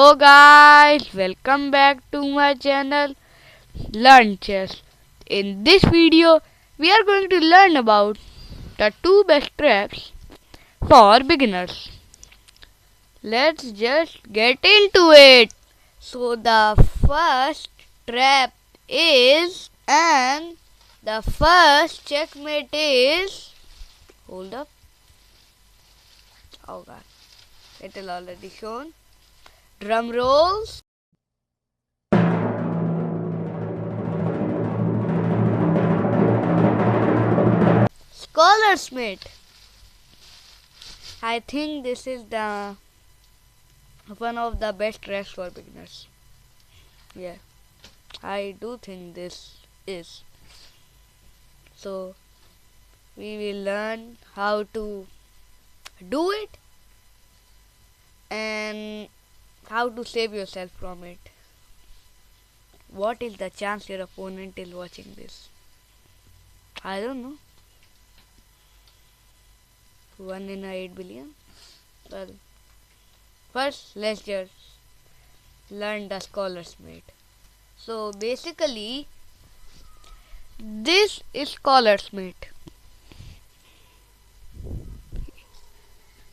Hello guys, welcome back to my channel Learn Chess. In this video, we are going to learn about the two best traps for beginners. Let's just get into it. So the first trap is, and the first checkmate is, hold up, oh god, it is already shown. Drum rolls. Scholers Mate. I think this is the one of the best tracks for beginners. Yeah, I do think this is. So we will learn how to do it and how to save yourself from it. What is the chance your opponent is watching this? I don't know. 1 in a 8 billion? Well, first let's just learn the Scholars Mate. So basically, this is Scholars Mate.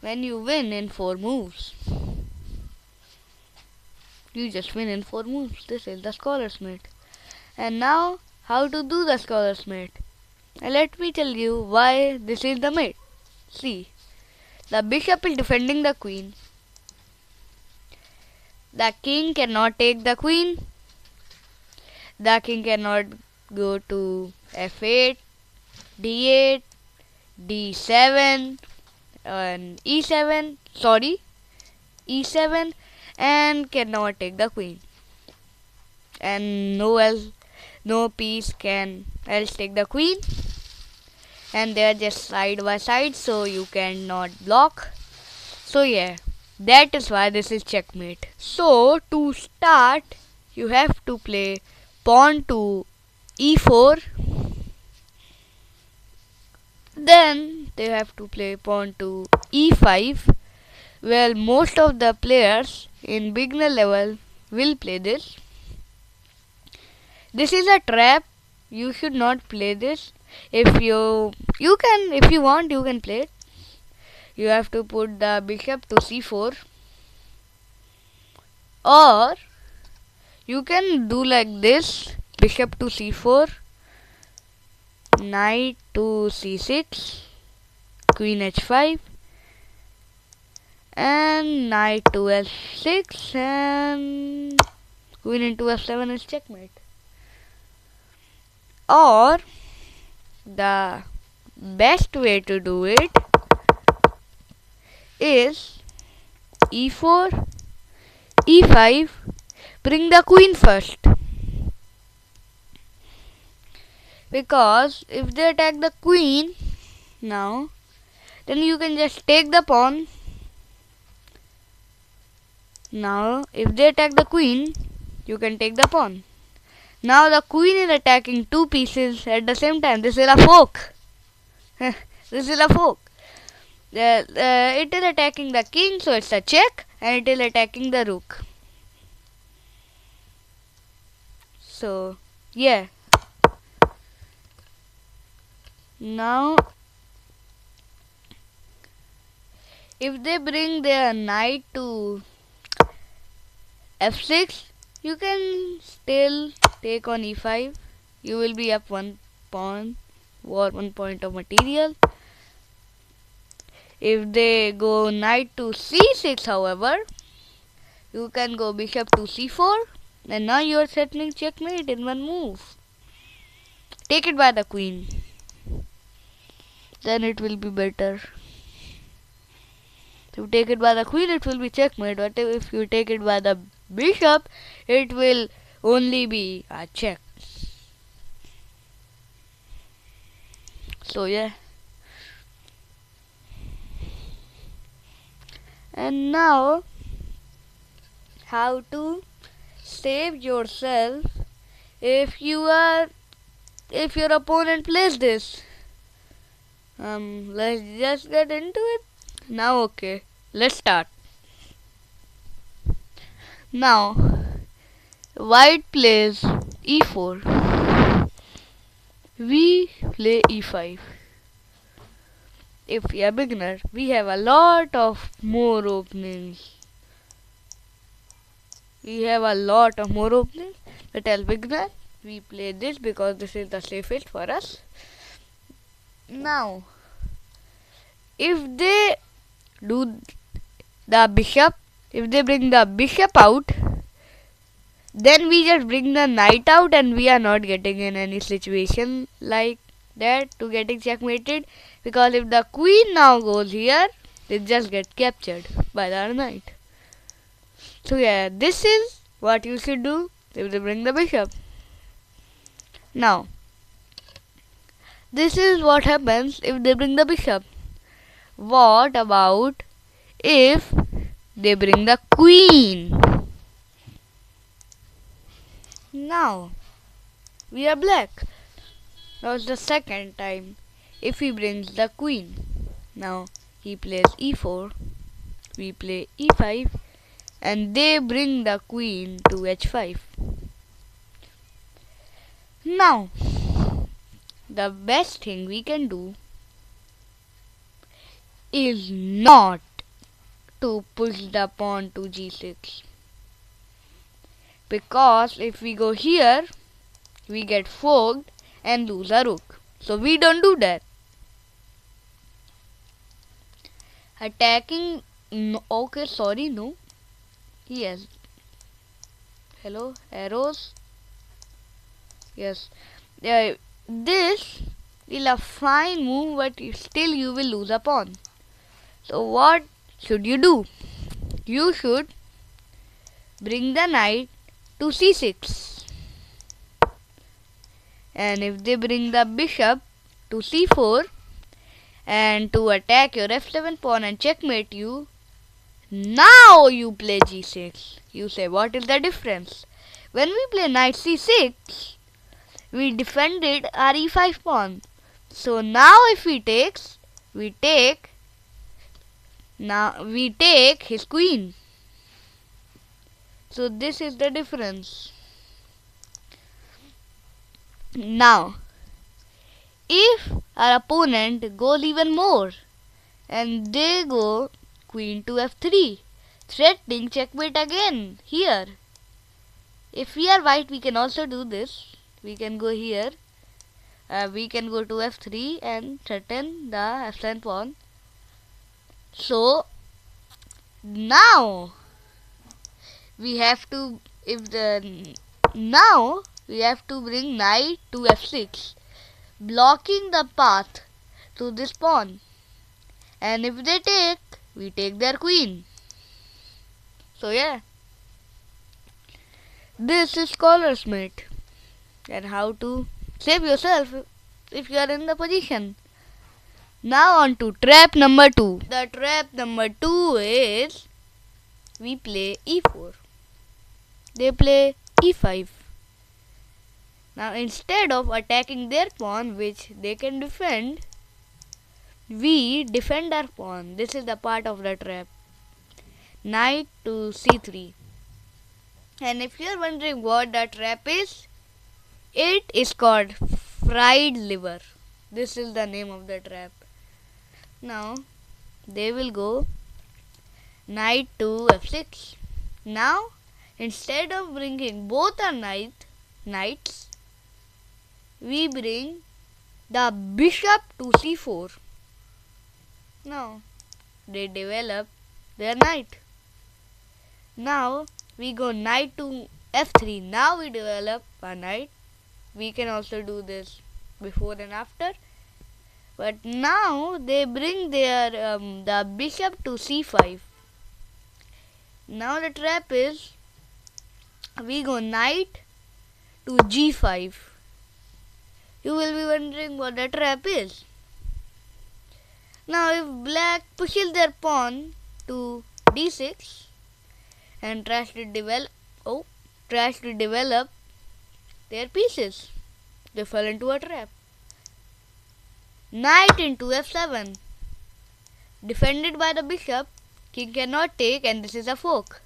When you win in 4 moves, you just win in 4 moves. This is the Scholars Mate. And now, how to do the Scholars Mate? And let me tell you why this is the mate. See, the bishop is defending the queen. The king cannot take the queen. The king cannot go to f8, d8, d7, and e7. Sorry, e7, and cannot take the queen. And no piece can else take the queen. And they are just side by side, so you cannot block. So yeah, that is why this is checkmate. So to start, you have to play pawn to e4. Then they have to play pawn to e5. Well, most of the players in beginner level will play this. This is a trap. You should not play this. If you want, you can play it. You have to put the bishop to c4, or you can do like this: bishop to c4, knight to c6, queen h5, and knight to f6, and queen into f7 is checkmate. Or the best way to do it is e4, e5, bring the queen first. Because if they attack the queen now, then you can just take the pawn. Now, if they attack the queen, you can take the pawn. Now the queen is attacking two pieces at the same time. This is a fork. This is a fork. It is attacking the king, so it's a check, and it is attacking the rook. So, yeah. Now, if they bring their knight to f6, you can still take on e5. You will be up one pawn or 1 point of material. If they go knight to c6, however, you can go bishop to c4, and now you are settling checkmate in one move. Take it by the queen, then it will be better. If you take it by the queen, it will be checkmate, but if you take it by the bishop, it will only be a check. So yeah. And now, how to save yourself if your opponent plays this. Let's just get into it. Now okay, let's start. Now, white plays e4. We play e5. If we are beginner, we have a lot of more openings. But as beginner, we play this because this is the safest for us. Now, if they do the bishop, if they bring the bishop out, then we just bring the knight out and we are not getting in any situation like that to getting checkmated, because if the queen now goes here, it just gets captured by the knight. So yeah, this is what you should do if they bring the bishop. Now, this is what happens if they bring the bishop. What about if they bring the queen? Now, we are black. Now it's the second time if he brings the queen. Now, he plays e4, we play e5, and they bring the queen to h5. Now, the best thing we can do is not to push the pawn to g6, because if we go here, we get forked and lose a rook. So we don't do that. Attacking, no, okay, sorry, no. Yes. Hello, arrows. Yes. This is a fine move, but still you will lose a pawn. So what should you do? You should bring the knight to c6. And if they bring the bishop to c4 and to attack your f7 pawn and checkmate you, now you play g6. You say, what is the difference? When we play knight c6, we defended our e5 pawn. So now if we take his queen. So this is the difference. Now, if our opponent goes even more and they go queen to f3, threatening checkmate again here. If we are white, we can also do this. We can go here. We can go to f3 and threaten the f7 pawn. So now we have to bring knight to f6, blocking the path to this pawn. And if they take, we take their queen. So yeah, this is Scholers Mate, and how to save yourself if you are in the position. Now on to trap number 2. The trap number 2 is we play e4. They play e5. Now instead of attacking their pawn, which they can defend, we defend our pawn. This is the part of the trap. Knight to c3. And if you are wondering what the trap is, it is called fried liver. This is the name of the trap. Now they will go knight to f6. Now instead of bringing both our knights, we bring the bishop to c4. Now they develop their knight. Now we go knight to f3. Now we develop a knight. We can also do this before and after. But now they bring their the bishop to c5. Now the trap is we go knight to g5. You will be wondering what the trap is. Now if black pushes their pawn to d6 and tries to develop their pieces, they fell into a trap. Knight into f7. Defended by the bishop, king cannot take, and this is a fork.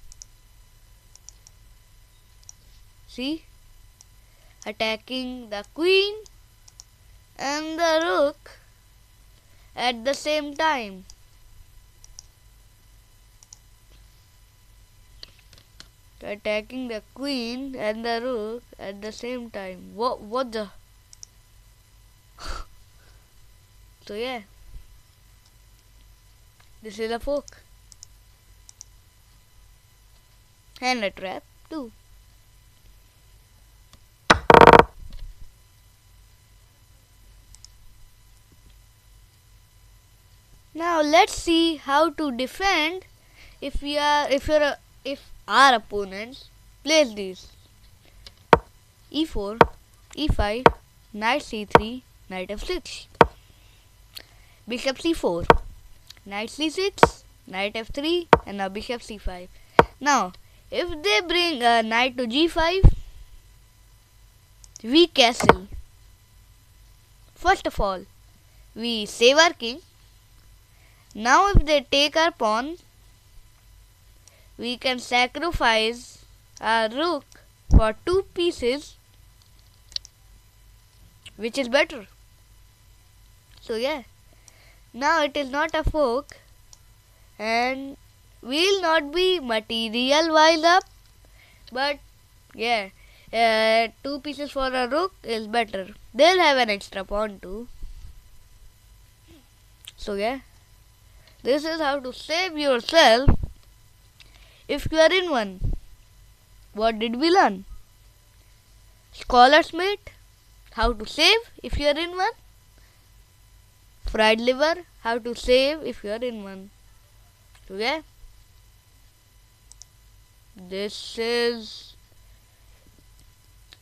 See? Attacking the queen and the rook at the same time. Attacking the queen and the rook at the same time. What the? So yeah, this is a fork and a trap too. Now let's see how to defend if our opponents plays these. E4, E5, Knight C3, Knight F6, Bishop C4, Knight C6, Knight F3, and now Bishop C5. Now, if they bring a Knight to G5, we castle. First of all, we save our king. Now, if they take our pawn, we can sacrifice our rook for 2 pieces, which is better. So yeah, now it is not a fork, and we'll not be material wise up, but yeah, 2 pieces for a rook is better. They'll have an extra pawn too. So yeah, this is how to save yourself if you are in one. What did we learn? Scholers Mate, how to save if you are in one. Fried liver, how to save if you are in one. So yeah, this is.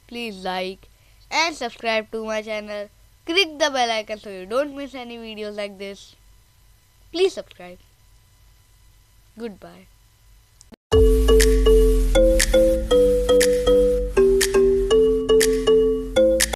Please like and subscribe to my channel. Click the bell icon so you don't miss any videos like this. Please subscribe. Goodbye.